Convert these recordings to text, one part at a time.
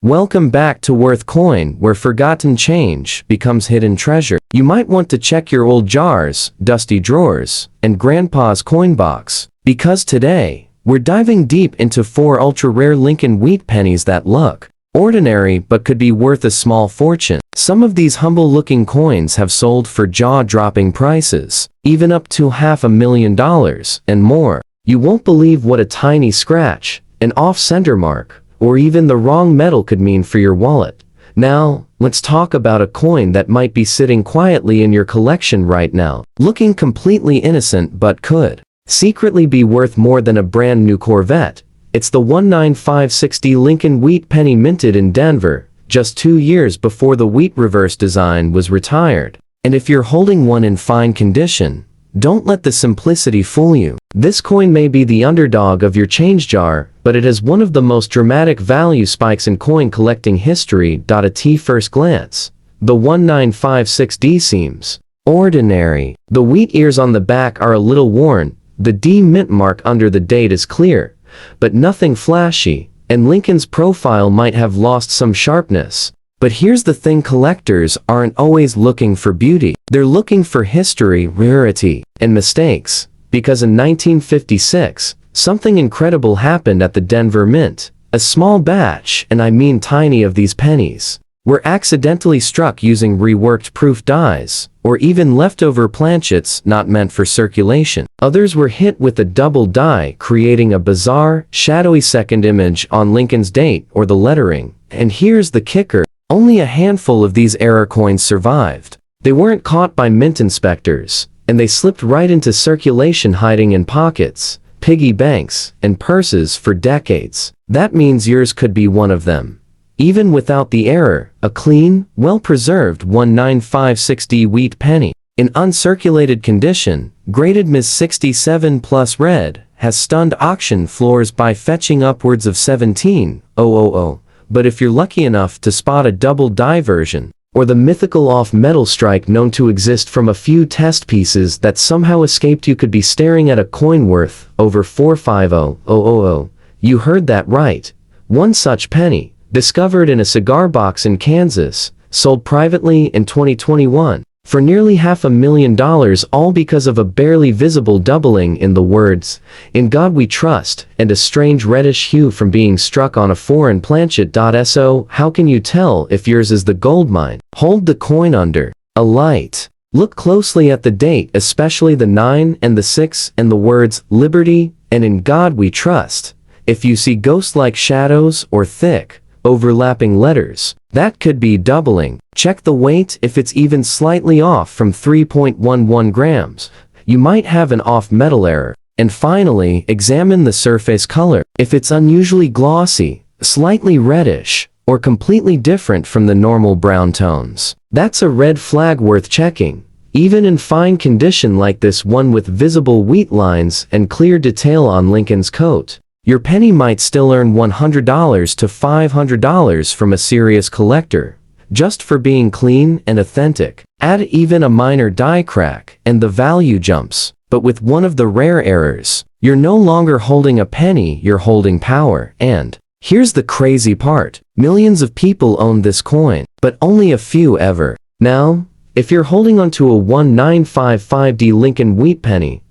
Welcome back to Worth Coin, where forgotten change becomes hidden treasure. You might want to check your old jars, dusty drawers, and grandpa's coin box, because today, we're diving deep into 4 ultra-rare Lincoln Wheat Pennies that look ordinary but could be worth a small fortune. Some of these humble-looking coins have sold for jaw-dropping prices, even up to $500,000 and more. You won't believe what a tiny scratch, an off-center mark, or even the wrong metal could mean for your wallet. Now, let's talk about a coin that might be sitting quietly in your collection right now, looking completely innocent but could secretly be worth more than a brand new Corvette. It's the 19560 Lincoln Wheat Penny minted in Denver, just 2 years before the wheat reverse design was retired. And if you're holding one in fine condition, don't let the simplicity fool you. This coin may be the underdog of your change jar, but it has one of the most dramatic value spikes in coin collecting history. At first glance, the 1956D seems ordinary. The wheat ears on the back are a little worn, the D mint mark under the date is clear, but nothing flashy, and Lincoln's profile might have lost some sharpness. But here's the thing, collectors aren't always looking for beauty. They're looking for history, rarity, and mistakes. Because in 1956, something incredible happened at the Denver Mint. A small batch, and I mean tiny, of these pennies were accidentally struck using reworked proof dies, or even leftover planchets not meant for circulation. Others were hit with a double die, creating a bizarre, shadowy second image on Lincoln's date or the lettering. And here's the kicker. Only a handful of these error coins survived. They weren't caught by mint inspectors, and they slipped right into circulation, hiding in pockets, piggy banks, and purses for decades. That means yours could be one of them. Even without the error, a clean, well-preserved 19560 wheat penny, in uncirculated condition, graded Ms. 67 plus red, has stunned auction floors by fetching upwards of $17,000. But if you're lucky enough to spot a double die version, or the mythical off-metal strike known to exist from a few test pieces that somehow escaped, you could be staring at a coin worth over $450,000. You heard that right. One such penny, discovered in a cigar box in Kansas, sold privately in 2021 for nearly $500,000, all because of a barely visible doubling in the words, "In God We Trust," and a strange reddish hue from being struck on a foreign planchet. So, how can you tell if yours is the gold mine? Hold the coin under a light. Look closely at the date, especially the 9 and the 6 and the words "Liberty" and "In God We Trust." If you see ghost-like shadows or thick, overlapping letters, that could be doubling. Check the weight. If it's even slightly off from 3.11 grams, you might have an off-metal error. And finally, examine the surface color. If it's unusually glossy, slightly reddish, or completely different from the normal brown tones, that's a red flag worth checking. Even in fine condition like this one with visible wheat lines and clear detail on Lincoln's coat, your penny might still earn $100 to $500 from a serious collector, just for being clean and authentic. Add even a minor die crack, and the value jumps. But with one of the rare errors, you're no longer holding a penny, you're holding power. And here's the crazy part. Millions of people own this coin, but only a few ever. Now, if you're holding onto a 1955D Lincoln Wheat Penny,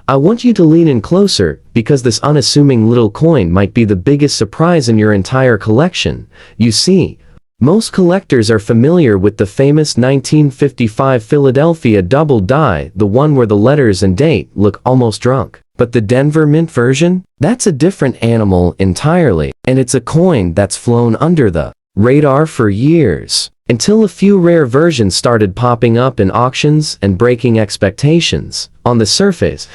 I want you to lean in closer, because this unassuming little coin might be the biggest surprise in your entire collection. You see, most collectors are familiar with the famous 1955 Philadelphia double die, the one where the letters and date look almost drunk. But the Denver Mint version? That's a different animal entirely, and it's a coin that's flown under the radar for years, until a few rare versions started popping up in auctions and breaking expectations. On the surface,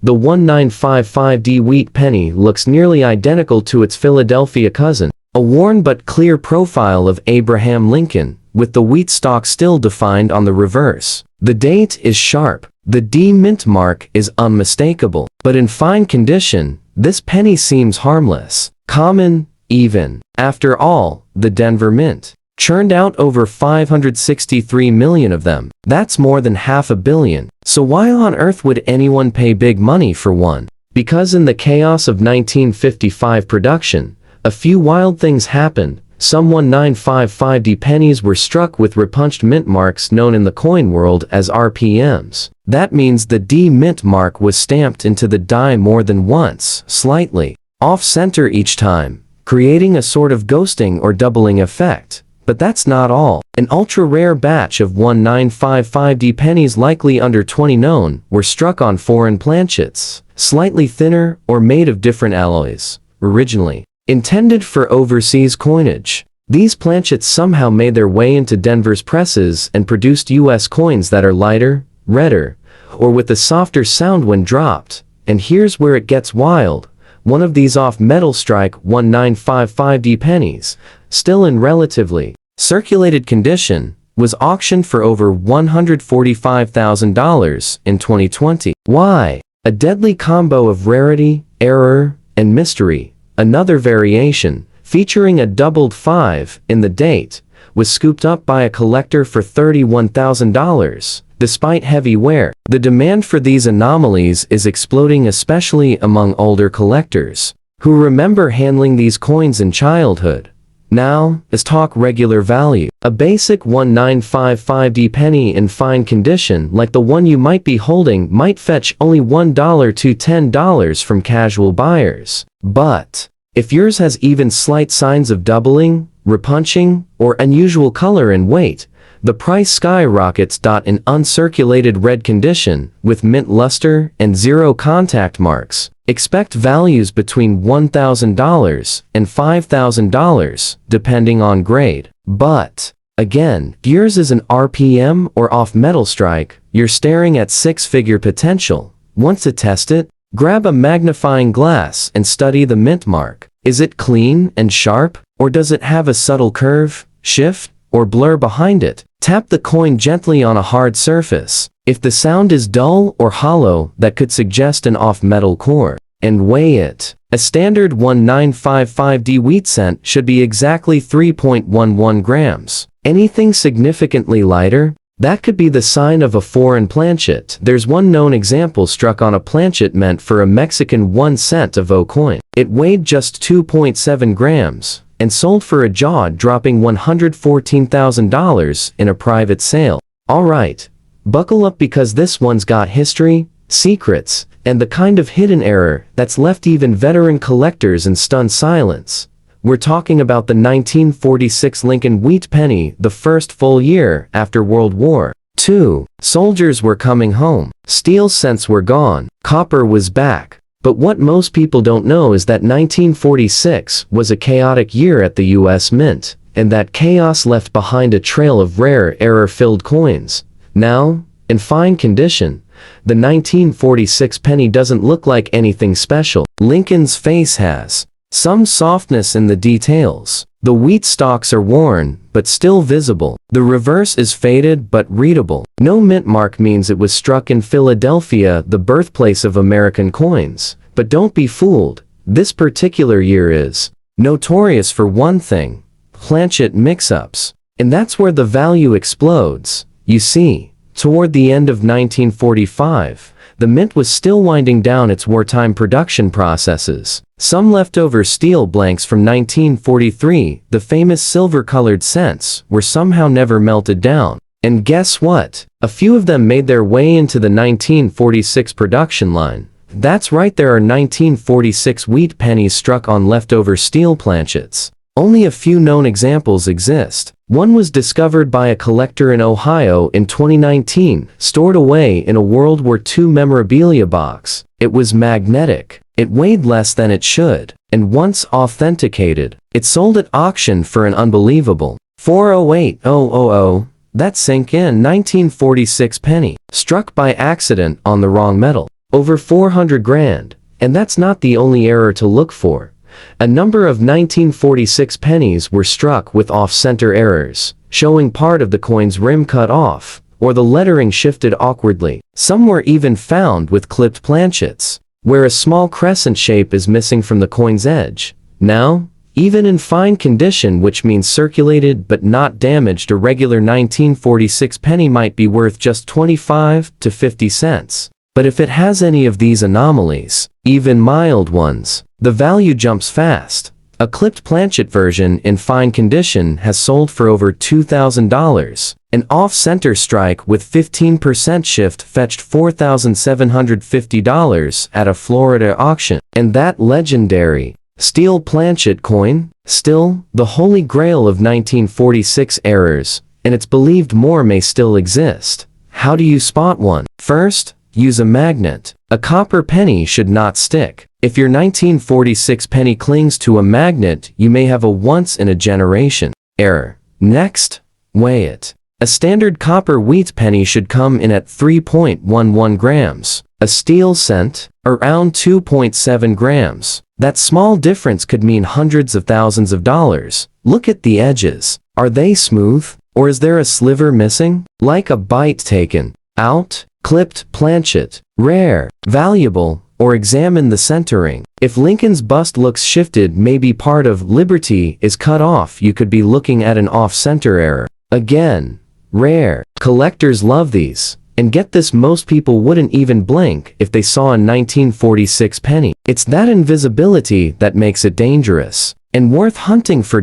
the 1955D Wheat Penny looks nearly identical to its Philadelphia cousin, a worn but clear profile of Abraham Lincoln, with the wheat stalk still defined on the reverse. The date is sharp, the D mint mark is unmistakable, but in fine condition, this penny seems harmless, common, even. After all, the Denver Mint churned out over 563 million of them. That's more than $500 million. So why on earth would anyone pay big money for one? Because in the chaos of 1955 production, a few wild things happened. Some 1955D pennies were struck with repunched mint marks known in the coin world as RPMs. That means the D mint mark was stamped into the die more than once, slightly off-center each time, creating a sort of ghosting or doubling effect. But that's not all. An ultra-rare batch of 1955D pennies, likely under 20 known, were struck on foreign planchets, slightly thinner or made of different alloys, originally intended for overseas coinage. These planchets somehow made their way into Denver's presses and produced US coins that are lighter, redder, or with a softer sound when dropped. And here's where it gets wild. One of these off-metal strike 1955D pennies, still in relatively circulated condition, was auctioned for over $145,000 in 2020. Why? A deadly combo of rarity, error, and mystery. Another variation, featuring a doubled 5 in the date, was scooped up by a collector for $31,000. Despite heavy wear, the demand for these anomalies is exploding, especially among older collectors who remember handling these coins in childhood. Now, let's talk regular value. A basic 1955D penny in fine condition like the one you might be holding might fetch only $1 to $10 from casual buyers. But if yours has even slight signs of doubling, repunching, or unusual color and weight, the price skyrockets. In uncirculated red condition, with mint luster and zero contact marks, expect values between $1,000 and $5,000, depending on grade. But again, yours is an RPM or off-metal strike, you're staring at six-figure potential. Want to test it? Grab a magnifying glass and study the mint mark. Is it clean and sharp, or does it have a subtle curve, shift, or blur behind it? Tap the coin gently on a hard surface. If the sound is dull or hollow, that could suggest an off-metal core. And weigh it. A standard 1955D wheat cent should be exactly 3.11 grams. Anything significantly lighter? That could be the sign of a foreign planchet. There's one known example struck on a planchet meant for a Mexican 1 cent Evo coin. It weighed just 2.7 grams and sold for a jaw-dropping $114,000 in a private sale. Alright, buckle up because this one's got history, secrets, and the kind of hidden error that's left even veteran collectors in stunned silence. We're talking about the 1946 Lincoln Wheat Penny, the first full year after World War II. Soldiers were coming home. Steel cents were gone. Copper was back. But what most people don't know is that 1946 was a chaotic year at the US Mint, and that chaos left behind a trail of rare, error-filled coins. Now, in fine condition, the 1946 penny doesn't look like anything special. Lincoln's face has some softness in the details. The wheat stalks are worn, but still visible. The reverse is faded but readable. No mint mark means it was struck in Philadelphia, the birthplace of American coins. But don't be fooled. This particular year is notorious for one thing: planchet mix-ups. And that's where the value explodes. You see, toward the end of 1945, the mint was still winding down its wartime production processes. Some leftover steel blanks from 1943, the famous silver-colored cents, were somehow never melted down. And guess what? A few of them made their way into the 1946 production line. That's right, there are 1946 wheat pennies struck on leftover steel planchets. Only a few known examples exist. One was discovered by a collector in Ohio in 2019, stored away in a World War II memorabilia box. It was magnetic. It weighed less than it should, and once authenticated, it sold at auction for an unbelievable $408,000. That sank in. 1946 penny, struck by accident on the wrong metal. Over 400 grand. And that's not the only error to look for. A number of 1946 pennies were struck with off-center errors, showing part of the coin's rim cut off, or the lettering shifted awkwardly. Some were even found with clipped planchets, where a small crescent shape is missing from the coin's edge. Now, even in fine condition, which means circulated but not damaged, a regular 1946 penny might be worth just 25 to 50 cents. But if it has any of these anomalies, even mild ones, the value jumps fast. A clipped planchet version in fine condition has sold for over $2,000. An off-center strike with 15% shift fetched $4,750 at a Florida auction. And that legendary steel planchet coin? Still, the holy grail of 1946 errors, and it's believed more may still exist. How do you spot one? First, use a magnet. A copper penny should not stick. If your 1946 penny clings to a magnet, you may have a once-in-a-generation error. Next, weigh it. A standard copper wheat penny should come in at 3.11 grams. A steel cent, around 2.7 grams. That small difference could mean hundreds of thousands of dollars. Look at the edges. Are they smooth? Or is there a sliver missing? Like a bite taken out? Clipped planchet. Rare. Valuable. Or examine the centering. If Lincoln's bust looks shifted, maybe part of liberty is cut off. You could be looking at an off-center error. Again, rare. Collectors love these. And get this, most people wouldn't even blink if they saw a 1946 penny. It's that invisibility that makes it dangerous. And worth hunting for.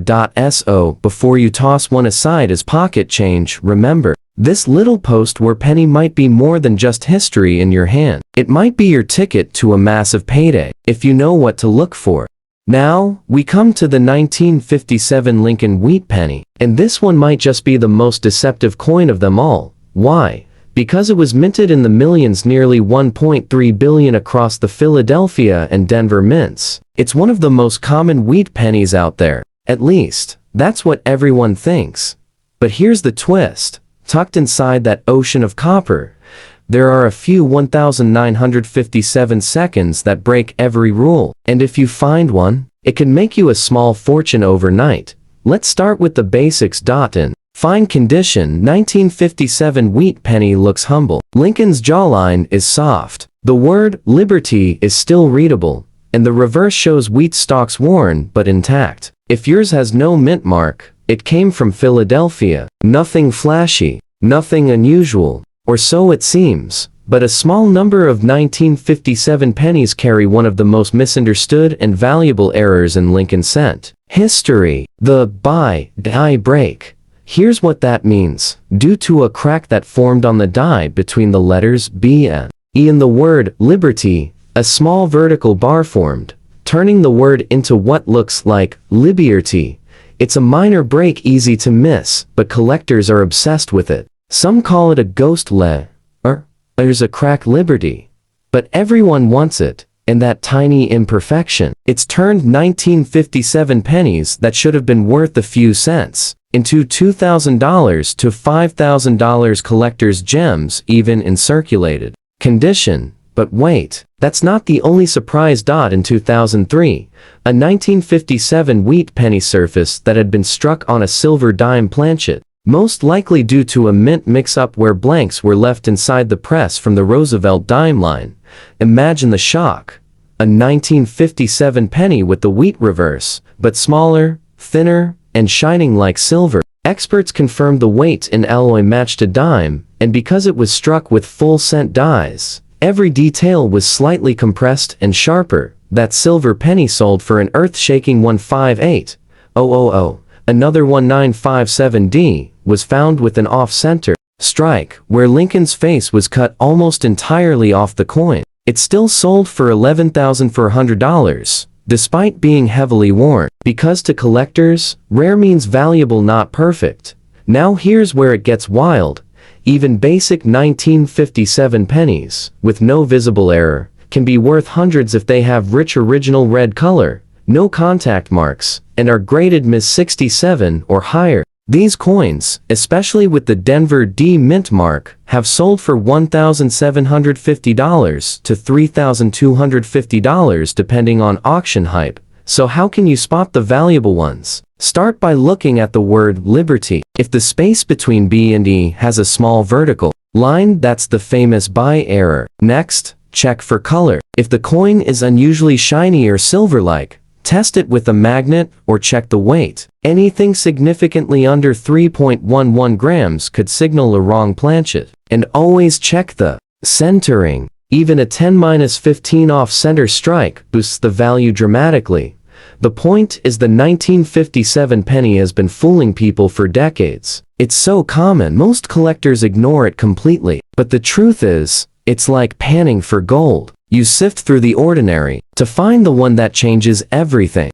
So before you toss one aside as pocket change, remember, this little post-war penny might be more than just history in your hand. It might be your ticket to a massive payday, if you know what to look for. Now, we come to the 1957 Lincoln Wheat Penny, and this one might just be the most deceptive coin of them all. Why? Because it was minted in the millions, nearly 1.3 billion across the Philadelphia and Denver mints. It's one of the most common wheat pennies out there. At least, that's what everyone thinks. But here's the twist. Tucked inside that ocean of copper, there are a few 1,957 seconds that break every rule. And if you find one, it can make you a small fortune overnight. Let's start with the basics. In fine condition, 1957 wheat penny looks humble. Lincoln's jawline is soft. The word liberty is still readable, and the reverse shows wheat stalks worn but intact. If yours has no mint mark, it came from Philadelphia. Nothing flashy, nothing unusual, or so it seems. But a small number of 1957 pennies carry one of the most misunderstood and valuable errors in Lincoln cent history: the buy, die break. Here's what that means. Due to a crack that formed on the die between the letters B and E in the word liberty, a small vertical bar formed, turning the word into what looks like liberty. It's a minor break, easy to miss, but collectors are obsessed with it. Some call it a ghost or there's a crack liberty. But everyone wants it, and that tiny imperfection. It's turned 1957 pennies that should have been worth a few cents into $2,000 to $5,000 collector's gems, even in circulated condition. But wait, that's not the only surprise. In 2003, a 1957 wheat penny surfaced that had been struck on a silver dime planchet, most likely due to a mint mix-up where blanks were left inside the press from the Roosevelt dime line. Imagine the shock. A 1957 penny with the wheat reverse, but smaller, thinner, and shining like silver. Experts confirmed the weight in alloy matched a dime, and because it was struck with full cent dies, every detail was slightly compressed and sharper. That silver penny sold for an earth-shaking $158,000. Another 1957D was found with an off-center strike, where Lincoln's face was cut almost entirely off the coin. It still sold for $11,400, despite being heavily worn. Because to collectors, rare means valuable, not perfect. Now here's where it gets wild. Even basic 1957 pennies, with no visible error, can be worth hundreds if they have rich original red color, no contact marks, and are graded Ms. 67 or higher. These coins, especially with the Denver D mint mark, have sold for $1,750 to $3,250 depending on auction hype. So how can you spot the valuable ones? Start by looking at the word liberty. If the space between B and E has a small vertical line, that's the famous buy error. Next, check for color. If the coin is unusually shiny or silver-like, test it with a magnet or check the weight. Anything significantly under 3.11 grams could signal a wrong planchet. And always check the centering. Even a 10-15 off-center strike boosts the value dramatically. The point is the 1957 penny has been fooling people for decades. It's so common most collectors ignore it completely. But the truth is, it's like panning for gold. You sift through the ordinary to find the one that changes everything.